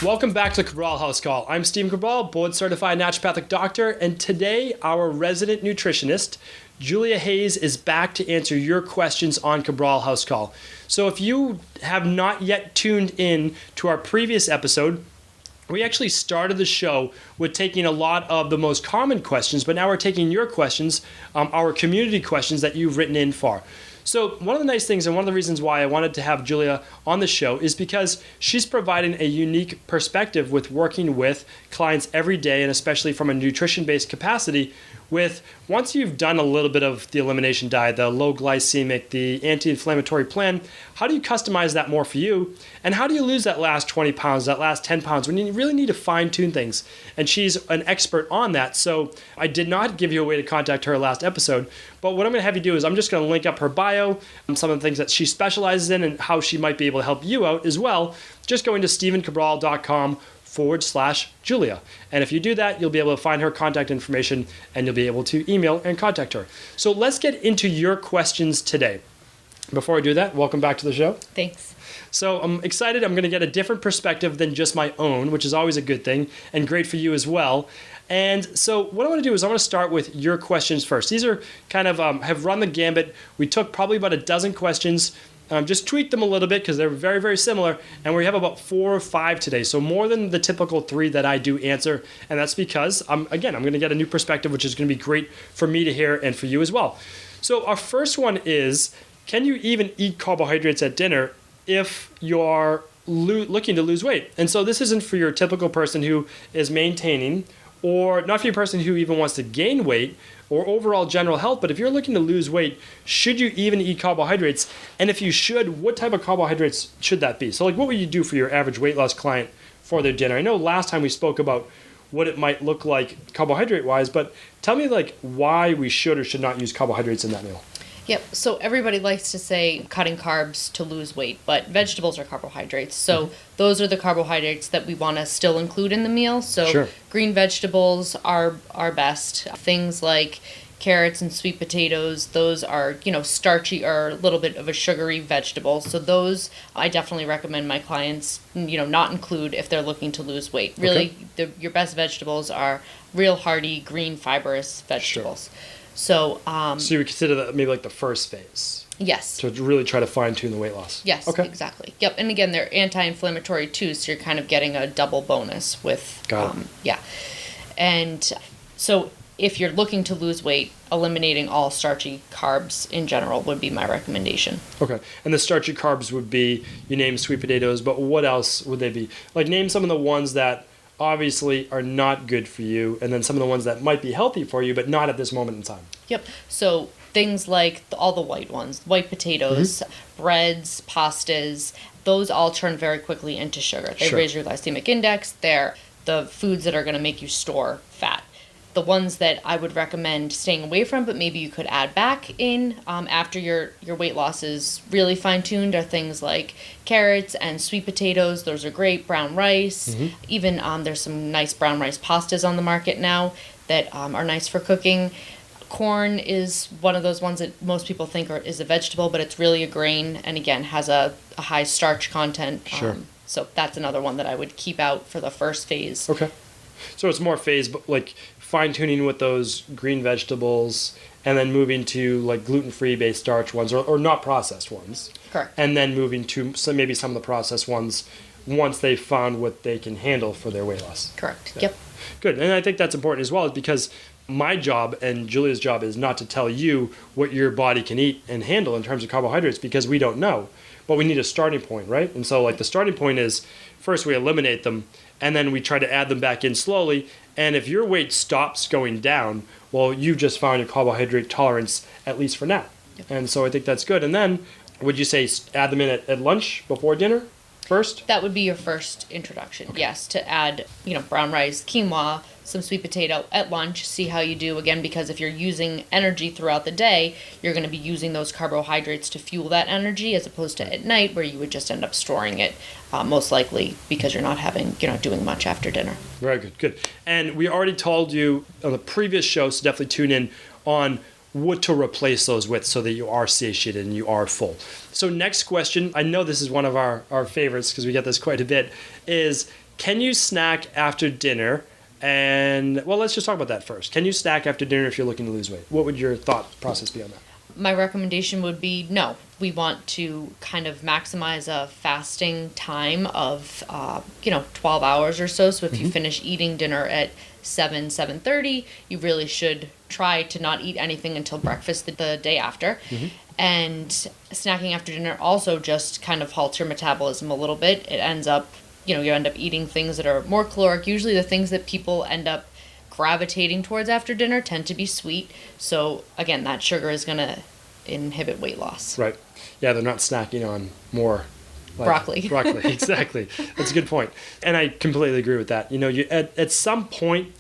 Welcome back to Cabral House Call. I'm Stephen Cabral, board-certified naturopathic doctor, and today our resident nutritionist, Julia Hayes, is back to answer your questions on Cabral House Call. So if you have not yet tuned in to our previous episode, we actually started the show with taking a lot of the most common questions, but now we're taking your questions, our community questions that you've written in for. So one of the nice things and one of the reasons why I wanted to have Julia on the show is because she's providing a unique perspective with working with clients every day, and especially from a nutrition-based capacity with, once you've done a little bit of the elimination diet, the low glycemic, the anti-inflammatory plan, how do you customize that more for you? And how do you lose that last 20 pounds, that last 10 pounds when you really need to fine-tune things? And she's an expert on that. So I did not give you a way to contact her last episode, but what I'm going to have you do is I'm just going to link up her bio, some of the things that she specializes in and how she might be able to help you out as well. Just going to stephencabral.com/Julia. And if you do that, you'll be able to find her contact information and you'll be able to email and contact her. So let's get into your questions today. Before I do that, welcome back to the show. Thanks. So I'm excited. I'm going to get a different perspective than just my own, which is always a good thing and great for you as well. And so what I want to do is I want to start with your questions first. These are kind of have run the gambit. We took probably about a dozen questions. Just tweak them a little bit because they're very, very similar. And we have about 4 or 5 today. So more than the typical 3 that I do answer. And that's because, I'm going to get a new perspective, which is going to be great for me to hear and for you as well. So our first one is, can you even eat carbohydrates at dinner if you're looking to lose weight? And so this isn't for your typical person who is maintaining, or not for your person who even wants to gain weight or overall general health, but if you're looking to lose weight, should you even eat carbohydrates? And if you should, what type of carbohydrates should that be? So like, what would you do for your average weight loss client for their dinner? I know last time we spoke about what it might look like carbohydrate wise, but tell me like why we should or should not use carbohydrates in that meal. Yep. So everybody likes to say cutting carbs to lose weight, but vegetables are carbohydrates. So those are the carbohydrates that we want to still include in the meal. So green vegetables are best. Things like carrots and sweet potatoes, those are, starchy or a little bit of a sugary vegetable. So those I definitely recommend my clients, not include if they're looking to lose weight. Really, your best vegetables are real hearty, green, fibrous vegetables. Sure. So you would consider that maybe like the first phase? Yes. To really try to fine-tune the weight loss? Yes, exactly. Yep, and again, they're anti-inflammatory too, so you're kind of getting a double bonus with... Got it. Yeah. And so if you're looking to lose weight, eliminating all starchy carbs in general would be my recommendation. Okay, and the starchy carbs would be, you named sweet potatoes, but what else would they be? Like name some of the ones that obviously are not good for you, and then some of the ones that might be healthy for you, but not at this moment in time. Yep. So things like all the white ones, white potatoes, breads, pastas, those all turn very quickly into sugar. They raise your glycemic index. They're the foods that are going to make you store fat. The ones that I would recommend staying away from, but maybe you could add back in after your weight loss is really fine-tuned, are things like carrots and sweet potatoes. Those are great. Brown rice. Even there's some nice brown rice pastas on the market now that are nice for cooking. Corn is one of those ones that most people think is a vegetable, but it's really a grain, and again, has a high starch content. So that's another one that I would keep out for the first phase. Okay. So it's more phase, but like fine-tuning with those green vegetables and then moving to like gluten-free based starch ones or not processed ones. Correct. And then moving to maybe some of the processed ones once they've found what they can handle for their weight loss. Correct. Yeah. Yep. Good. And I think that's important as well, because my job and Julia's job is not to tell you what your body can eat and handle in terms of carbohydrates, because we don't know. But we need a starting point, right? And so like the starting point is first we eliminate them and then we try to add them back in slowly. And if your weight stops going down, well, you've just found your carbohydrate tolerance, at least for now. Yep. And so I think that's good. And then would you say add them in at lunch before dinner first? That would be your first introduction, yes, to add, brown rice, quinoa, some sweet potato at lunch, see how you do, again, because if you're using energy throughout the day, you're going to be using those carbohydrates to fuel that energy, as opposed to at night where you would just end up storing it, most likely because you're not doing much after dinner. Very good, good. And we already told you on the previous show, so definitely tune in on what to replace those with so that you are satiated and you are full. So next question, I know this is one of our favorites because we get this quite a bit, is can you snack after dinner? And, well, let's just talk about that first. Can you snack after dinner if you're looking to lose weight? What would your thought process be on that? My recommendation would be no. We want to kind of maximize a fasting time of, 12 hours or so. So if you finish eating dinner at 7:30, you really should try to not eat anything until breakfast the day after. And snacking after dinner also just kind of halts your metabolism a little bit. It ends up, you end up eating things that are more caloric. Usually the things that people end up gravitating towards after dinner tend to be sweet. So again, that sugar is going to inhibit weight loss. Right. Yeah, they're not snacking on more broccoli. Broccoli, exactly. That's a good point. And I completely agree with that. You at some point,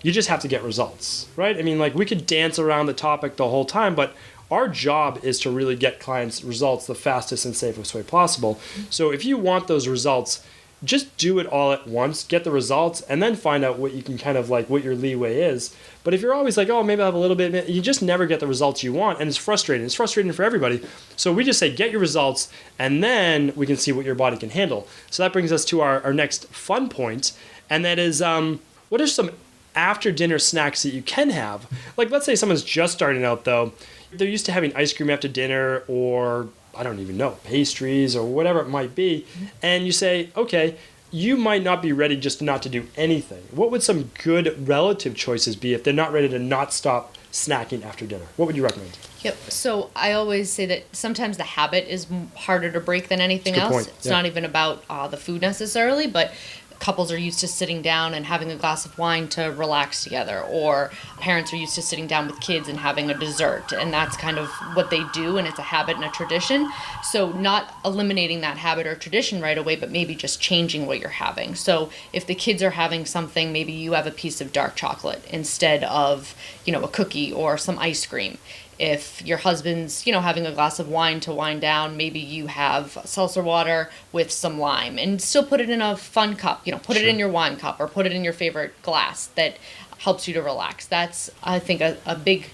you just have to get results, right? I mean, like, we could dance around the topic the whole time, but our job is to really get clients results the fastest and safest way possible. So if you want those results, just do it all at once, get the results, and then find out what you can kind of like, what your leeway is. But if you're always like, oh, maybe I'll have a little bit, you just never get the results you want, and it's frustrating. It's frustrating for everybody. So we just say, get your results, and then we can see what your body can handle. So that brings us to our next fun point, and that is, what are some after dinner snacks that you can have? Like, let's say someone's just starting out, though. They're used to having ice cream after dinner, or I don't even know, pastries or whatever it might be. And you say, okay, you might not be ready just not to do anything. What would some good relative choices be if they're not ready to not stop snacking after dinner? What would you recommend? Yep. So I always say that sometimes the habit is harder to break than anything else. Point. It's not even about the food necessarily, but couples are used to sitting down and having a glass of wine to relax together, or parents are used to sitting down with kids and having a dessert, and that's kind of what they do, and it's a habit and a tradition. So not eliminating that habit or tradition right away, but maybe just changing what you're having. So if the kids are having something, maybe you have a piece of dark chocolate instead of, a cookie or some ice cream. If your husband's, having a glass of wine to wind down, maybe you have seltzer water with some lime, and still put it in a fun cup, put it in your wine cup, or put it in your favorite glass that helps you to relax. That's, I think, a big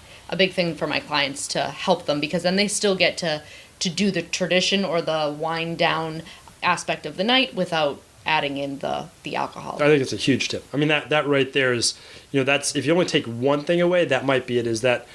thing for my clients to help them, because then they still get to do the tradition or the wind down aspect of the night without adding in the alcohol. I think it's a huge tip. I mean, that right there is, that's, if you only take one thing away, that might be it, is that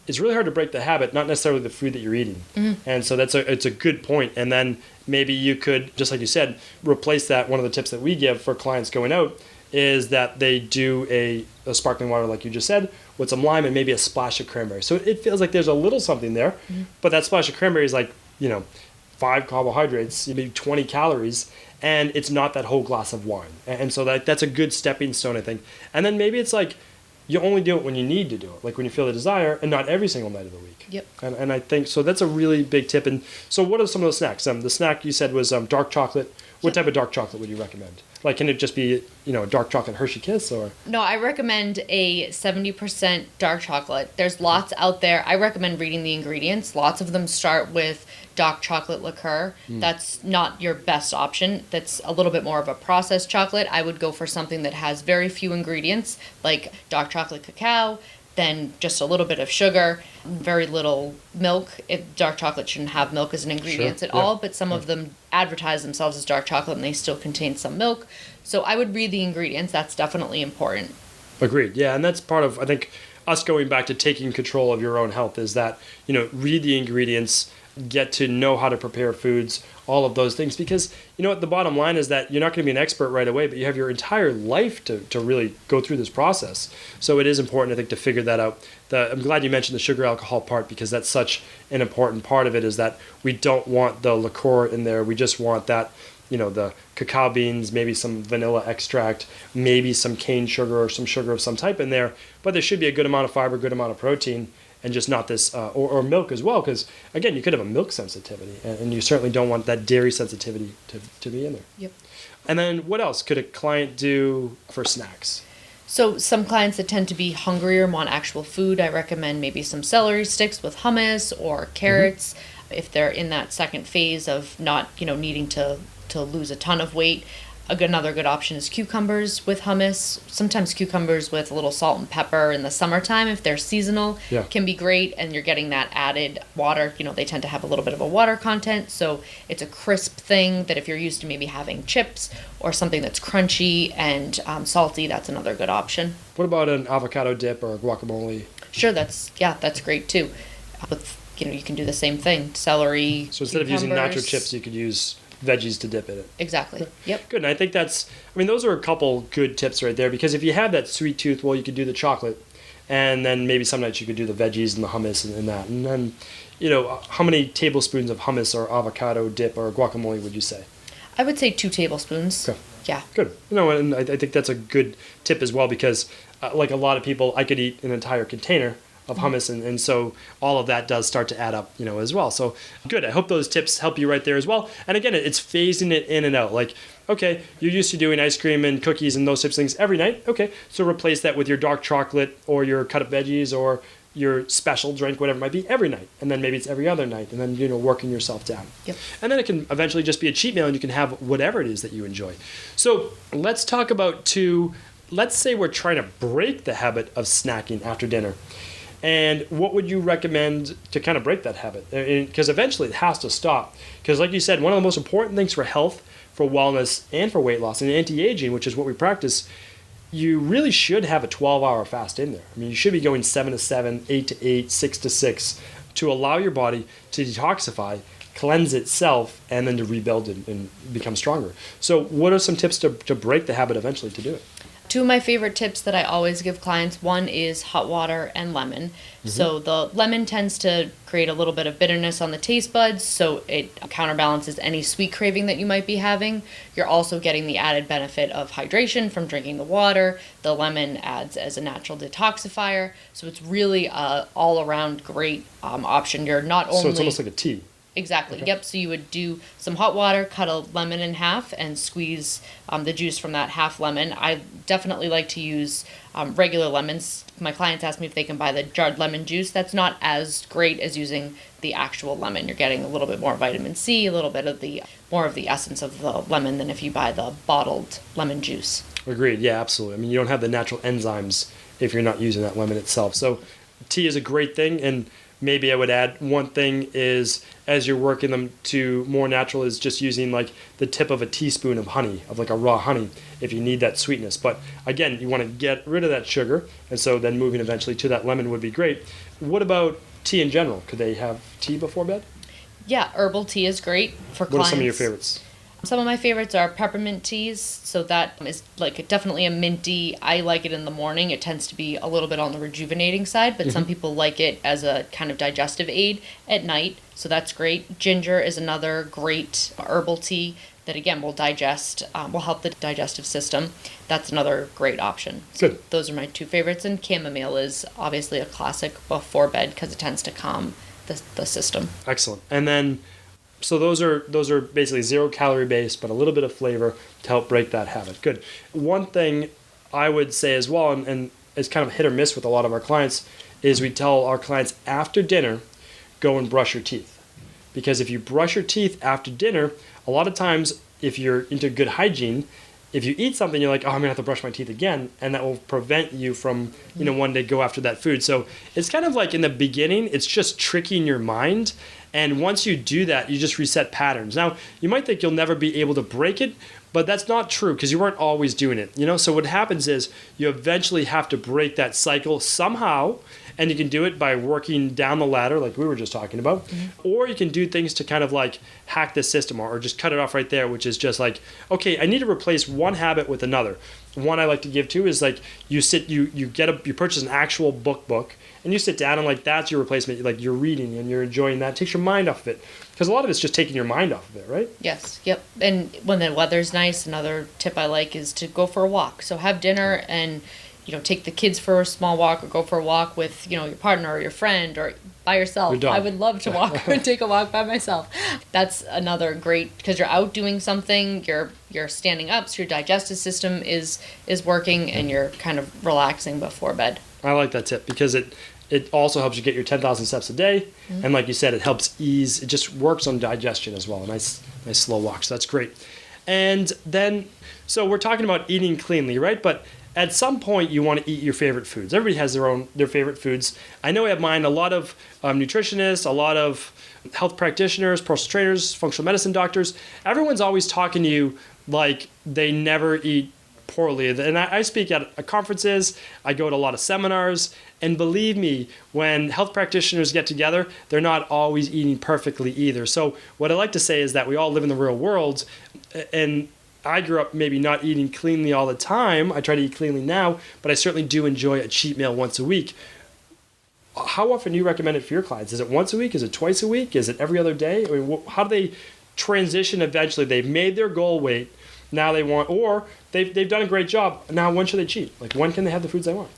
it's really hard to break the habit, not necessarily the food that you're eating. And so it's a good point. And then maybe you could, just like you said, replace that. One of the tips that we give for clients going out is that they do a sparkling water, like you just said, with some lime and maybe a splash of cranberry. So it feels like there's a little something there, but that splash of cranberry is like, 5 carbohydrates, maybe 20 calories, and it's not that whole glass of wine. And so that's a good stepping stone, I think. And then maybe it's like, you only do it when you need to do it, like when you feel the desire, and not every single night of the week. Yep. And I think, so that's a really big tip. And so what are some of those snacks? The snack you said was dark chocolate. What type of dark chocolate would you recommend? Like, can it just be, dark chocolate Hershey Kiss, or? No, I recommend a 70% dark chocolate. There's lots out there. I recommend reading the ingredients. Lots of them start with dark chocolate liqueur. That's not your best option. That's a little bit more of a processed chocolate. I would go for something that has very few ingredients, like dark chocolate cacao, then just a little bit of sugar, very little milk. Dark chocolate shouldn't have milk as an ingredient at all, but some of them advertise themselves as dark chocolate and they still contain some milk. So I would read the ingredients. That's definitely important. Agreed. Yeah, and that's part of, I think, us going back to taking control of your own health, is that, read the ingredients, get to know how to prepare foods, all of those things. Because, what the bottom line is that you're not going to be an expert right away, but you have your entire life to really go through this process. So it is important, I think, to figure that out. I'm glad you mentioned the sugar alcohol part, because that's such an important part of it, is that we don't want the liqueur in there. We just want that, the cacao beans, maybe some vanilla extract, maybe some cane sugar or some sugar of some type in there. But there should be a good amount of fiber, good amount of protein, and just not this, or milk as well, because, again, you could have a milk sensitivity, and you certainly don't want that dairy sensitivity to be in there. Yep. And then what else could a client do for snacks? So some clients that tend to be hungrier and want actual food, I recommend maybe some celery sticks with hummus or carrots. If they're in that second phase of not, needing to lose a ton of weight. Another good option is cucumbers with hummus. Sometimes cucumbers with a little salt and pepper in the summertime, if they're seasonal, can be great. And you're getting that added water. They tend to have a little bit of a water content. So it's a crisp thing that if you're used to maybe having chips or something that's crunchy and salty, that's another good option. What about an avocado dip or guacamole? Sure, that's great too. With, you can do the same thing. Celery, so instead of using nacho chips, you could use veggies to dip in it. Exactly. Yep. Good. And I think those are a couple good tips right there, because if you have that sweet tooth, well, you could do the chocolate, and then maybe some nights you could do the veggies and the hummus and that. And then, how many tablespoons of hummus or avocado dip or guacamole would you say? I would say 2 tablespoons. Okay. Yeah. Good. And I think that's a good tip as well, because like a lot of people, I could eat an entire container of hummus, and so all of that does start to add up, as well. So good. I hope those tips help you right there as well. And again, it's phasing it in and out. Like, okay, you're used to doing ice cream and cookies and those types of things every night. Okay, so replace that with your dark chocolate or your cut up veggies or your special drink, whatever it might be, every night. And then maybe it's every other night, and then, working yourself down. Yep. And then it can eventually just be a cheat meal, and you can have whatever it is that you enjoy. So let's talk about let's say we're trying to break the habit of snacking after dinner. And what would you recommend to kind of break that habit? Because eventually it has to stop. Because like you said, one of the most important things for health, for wellness, and for weight loss and anti-aging, which is what we practice, you really should have a 12-hour fast in there. I mean, you should be going 7 to 7, 8 to 8, 6 to 6 to allow your body to detoxify, cleanse itself, and then to rebuild and become stronger. So what are some tips to break the habit eventually to do it? 2 of my favorite tips that I always give clients, one is hot water and lemon. Mm-hmm. So the lemon tends to create a little bit of bitterness on the taste buds, so it counterbalances any sweet craving that you might be having. You're also getting the added benefit of hydration from drinking the water. The lemon adds as a natural detoxifier, so it's really a all-around great option. You're not only... So it's almost like a tea. Exactly. Okay. Yep. So you would do some hot water, cut a lemon in half, and squeeze the juice from that half lemon. I definitely like to use regular lemons. My clients ask me if they can buy the jarred lemon juice. That's not as great as using the actual lemon. You're getting a little bit more vitamin C, a little bit of more of the essence of the lemon than if you buy the bottled lemon juice. Agreed. Yeah, absolutely. I mean, you don't have the natural enzymes if you're not using that lemon itself. So tea is a great thing, and maybe I would add one thing is, as you're working them to more natural, is just using like the tip of a teaspoon of honey, of like a raw honey, if you need that sweetness. But again, you want to get rid of that sugar, and so then moving eventually to that lemon would be great. What about tea in general? Could they have tea before bed? Yeah, herbal tea is great for clients. What are some of your favorites? Some of my favorites are peppermint teas, so that is like definitely a minty. I like it in the morning. It tends to be a little bit on the rejuvenating side, but some people like it as a kind of digestive aid at night, so that's great. Ginger is another great herbal tea that again will will help the digestive system. That's another great option. So good. Those are my 2 favorites, and chamomile is obviously a classic before bed because it tends to calm the system. Excellent. And then, so those are basically 0 calorie based, but a little bit of flavor to help break that habit. Good. One thing I would say as well, and it's kind of hit or miss with a lot of our clients, is we tell our clients after dinner, go and brush your teeth. Because if you brush your teeth after dinner, a lot of times if you're into good hygiene, if you eat something, you're like, oh, I'm gonna have to brush my teeth again, and that will prevent you from, one day go after that food. So it's kind of like in the beginning, it's just tricking your mind. And once you do that, you just reset patterns. Now, you might think you'll never be able to break it, but that's not true because you weren't always doing it. So what happens is you eventually have to break that cycle somehow, and you can do it by working down the ladder like we were just talking about, or you can do things to kind of like hack the system or just cut it off right there, which is just like, okay, I need to replace one habit with another. One I like to give to is like you purchase an actual book, and you sit down and like that's your replacement. Like you're reading and you're enjoying that. It takes your mind off of it because a lot of it's just taking your mind off of it, right? Yes. Yep. And when the weather's nice, another tip I like is to go for a walk. So have dinner and take the kids for a small walk or go for a walk with your partner or your friend or by yourself. Your dog. I would love to walk and take a walk by myself. That's another great, because you're out doing something, you're standing up, so your digestive system is working and you're kind of relaxing before bed. I like that tip because it also helps you get your 10,000 steps a day. And like you said, it helps ease, it just works on digestion as well. A nice slow walk. So that's great. And then, so we're talking about eating cleanly, right? But at some point, you want to eat your favorite foods. Everybody has their favorite foods. I know I have mine. A lot of nutritionists, a lot of health practitioners, personal trainers, functional medicine doctors. Everyone's always talking to you like they never eat poorly. And I speak at conferences. I go to a lot of seminars. And believe me, when health practitioners get together, they're not always eating perfectly either. So what I like to say is that we all live in the real world. And I grew up maybe not eating cleanly all the time. I try to eat cleanly now, but I certainly do enjoy a cheat meal once a week. How often do you recommend it for your clients? Is it once a week? Is it twice a week? Is it every other day? I mean, how do they transition eventually? They've made their goal weight. Now they want, or they've done a great job. Now when should they cheat? Like when can they have the foods they want?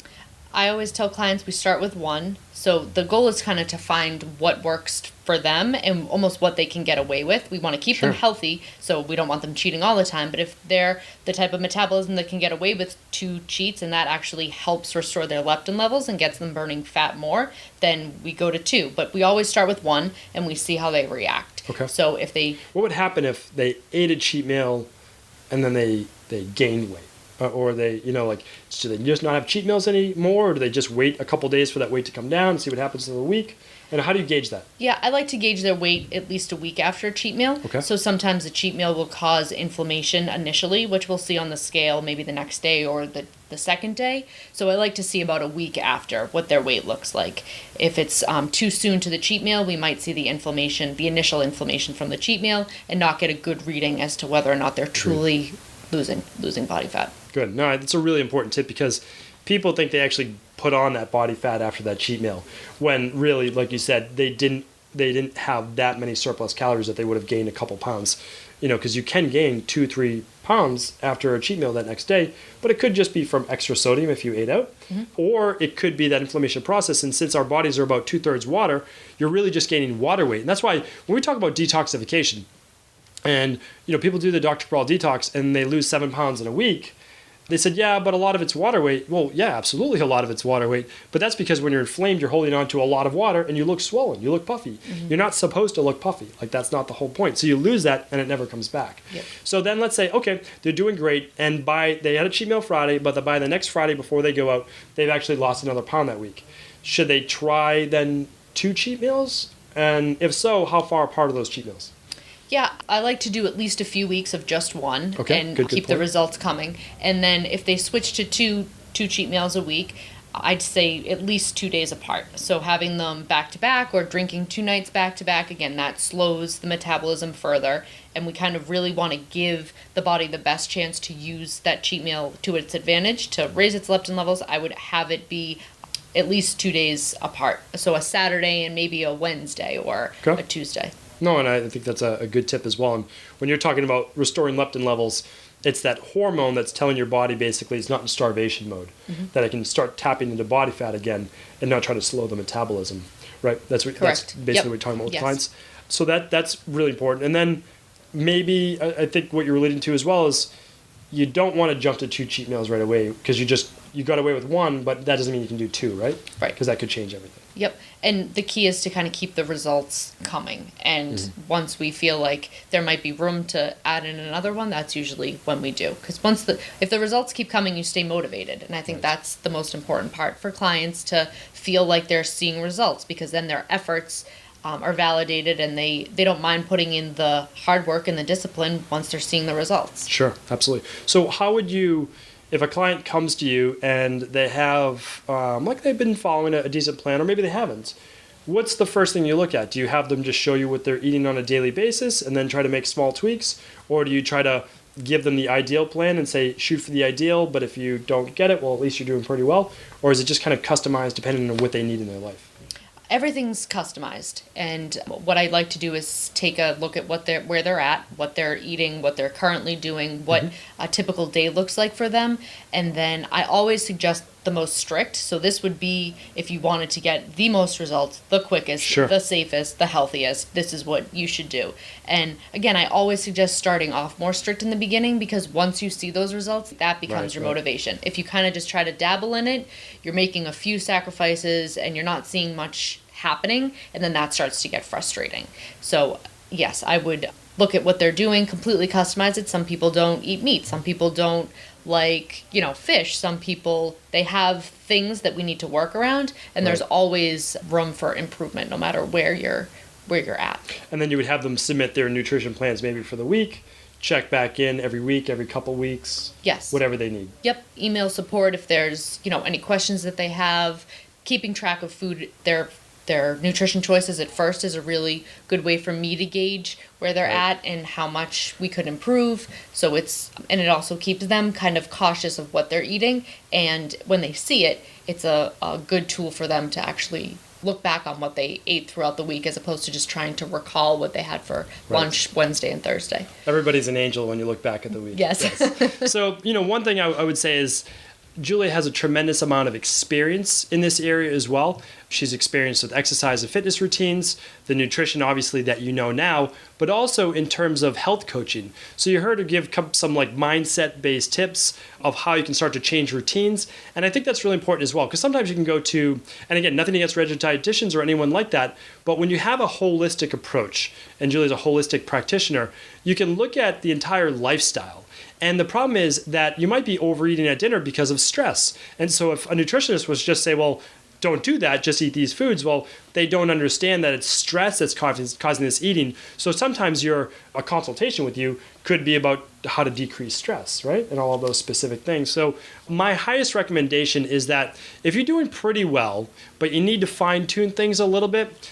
I always tell clients we start with one. So the goal is kind of to find what works for them and almost what they can get away with. We want to keep them healthy, so we don't want them cheating all the time. But if they're the type of metabolism that can get away with 2 cheats and that actually helps restore their leptin levels and gets them burning fat more, then we go to 2. But we always start with 1 and we see how they react. Okay. So if they... What would happen if they ate a cheat meal and then they gained weight? Or they, like, do they just not have cheat meals anymore? Or do they just wait a couple days for that weight to come down and see what happens in the week? And how do you gauge that? Yeah, I like to gauge their weight at least a week after a cheat meal. Okay. So sometimes a cheat meal will cause inflammation initially, which we'll see on the scale maybe the next day or the second day. So I like to see about a week after what their weight looks like. If it's too soon to the cheat meal, we might see the initial inflammation from the cheat meal and not get a good reading as to whether or not they're truly losing body fat. Good. No, it's a really important tip because people think they actually put on that body fat after that cheat meal when really, like you said, they didn't have that many surplus calories that they would have gained a couple pounds. Because you can gain 2-3 pounds after a cheat meal that next day, but it could just be from extra sodium if you ate out, or it could be that inflammation process. And since our bodies are about 2/3 water, you're really just gaining water weight. And that's why when we talk about detoxification, and people do the Dr. Cabral Detox and they lose 7 pounds in a week. They said, yeah, but a lot of it's water weight. Well, yeah, absolutely a lot of it's water weight. But that's because when you're inflamed, you're holding on to a lot of water and you look swollen. You look puffy. You're not supposed to look puffy. Like, that's not the whole point. So you lose that and it never comes back. Yep. So then let's say, okay, they're doing great. And they had a cheat meal Friday, but by the next Friday before they go out, they've actually lost another pound that week. Should they try then 2 cheat meals? And if so, how far apart are those cheat meals? Yeah, I like to do at least a few weeks of just one and good keep the point. results coming. And then if they switch to two cheat meals a week, I'd say at least 2 days apart. So having them back to back or drinking 2 nights back to back, again, that slows the metabolism further. And we kind of really want to give the body the best chance to use that cheat meal to its advantage, to raise its leptin levels. I would have it be at least 2 days apart. So a Saturday and maybe a Wednesday or a Tuesday. No, and I think that's a good tip as well. And when you're talking about restoring leptin levels, it's that hormone that's telling your body basically it's not in starvation mode, that it can start tapping into body fat again and not try to slow the metabolism, right? That's basically what we're talking about with clients. So that's really important. And then maybe I think what you're alluding to as well is you don't want to jump to 2 cheat meals right away because you got away with 1, but that doesn't mean you can do 2, right? Right. Because that could change everything. Yep. And the key is to kind of keep the results coming. And once we feel like there might be room to add in another one, that's usually when we do. Because if the results keep coming, you stay motivated. And I think that's the most important part for clients, to feel like they're seeing results, because then their efforts are validated and they don't mind putting in the hard work and the discipline once they're seeing the results. Sure, absolutely. So how would you, if a client comes to you and they have, like they've been following a decent plan, or maybe they haven't, what's the first thing you look at? Do you have them just show you what they're eating on a daily basis and then try to make small tweaks? Or do you try to give them the ideal plan and say, shoot for the ideal, but if you don't get it, well, at least you're doing pretty well? Or is it just kind of customized depending on what they need in their life? Everything's customized, and what I like to do is take a look at where they're at, what they're eating, what they're currently doing, what a typical day looks like for them, and then I always suggest the most strict. So this would be if you wanted to get the most results, the quickest, the safest, the healthiest, this is what you should do. And again, I always suggest starting off more strict in the beginning, because once you see those results, that becomes your motivation. If you kind of just try to dabble in it, you're making a few sacrifices and you're not seeing much happening, and then that starts to get frustrating. So yes, I would look at what they're doing, completely customize it. Some people don't eat meat. Some people don't like, fish. Some people, they have things that we need to work around, and there's always room for improvement no matter where you're at. And then you would have them submit their nutrition plans maybe for the week, check back in every week, every couple weeks. Yes. Whatever they need. Yep. Email support if there's, any questions that they have. Keeping track of food, their nutrition choices at first is a really good way for me to gauge where they're at and how much we could improve. So it also keeps them kind of cautious of what they're eating. And when they see it, it's a good tool for them to actually look back on what they ate throughout the week as opposed to just trying to recall what they had for lunch Wednesday and Thursday. Everybody's an angel when you look back at the week. Yes. So, one thing I would say is Julia has a tremendous amount of experience in this area as well. She's experienced with exercise and fitness routines, the nutrition obviously that you know now, but also in terms of health coaching. So you heard her give some mindset-based tips of how you can start to change routines. And I think that's really important as well, because sometimes you can go to, and again, nothing against registered dietitians or anyone like that, but when you have a holistic approach, and Julia's a holistic practitioner, you can look at the entire lifestyle. And the problem is that you might be overeating at dinner because of stress. And so if a nutritionist was just say, well, don't do that, just eat these foods, well, they don't understand that it's stress that's causing this eating. So sometimes a consultation with you could be about how to decrease stress, right? And all of those specific things. So my highest recommendation is that if you're doing pretty well, but you need to fine tune things a little bit,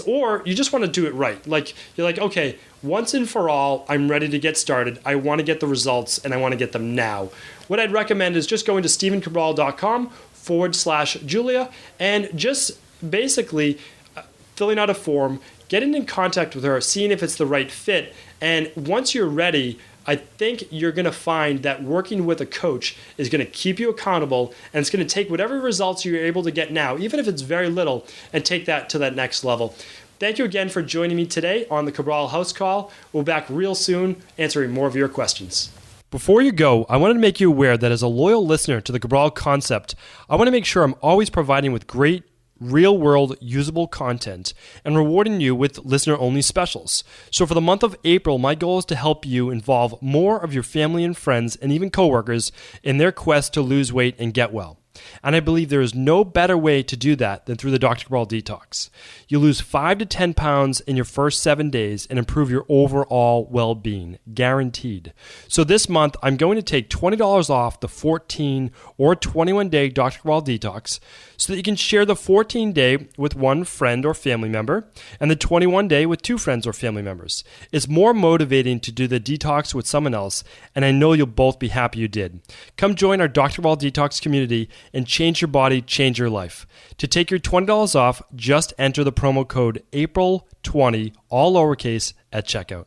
or you just want to do it right. Like you're like, okay, once and for all, I'm ready to get started. I want to get the results and I want to get them now. What I'd recommend is just going to stevencabral.com/Julia and just basically filling out a form, getting in contact with her, seeing if it's the right fit. And once you're ready, I think you're going to find that working with a coach is going to keep you accountable, and it's going to take whatever results you're able to get now, even if it's very little, and take that to that next level. Thank you again for joining me today on the Cabral House Call. We'll be back real soon answering more of your questions. Before you go, I wanted to make you aware that as a loyal listener to the Cabral concept, I want to make sure I'm always providing with great, real-world, usable content and rewarding you with listener-only specials. So for the month of April, my goal is to help you involve more of your family and friends and even coworkers in their quest to lose weight and get well. And I believe there is no better way to do that than through the Dr. Cabral Detox. You lose 5 to 10 pounds in your first 7 days and improve your overall well-being, guaranteed. So this month, I'm going to take $20 off the 14 or 21-day Dr. Cabral Detox so that you can share the 14-day with one friend or family member and the 21-day with 2 friends or family members. It's more motivating to do the detox with someone else, and I know you'll both be happy you did. Come join our Dr. Cabral Detox community and change your body, change your life. To take your $20 off, just enter the promo code APRIL20, all lowercase, at checkout.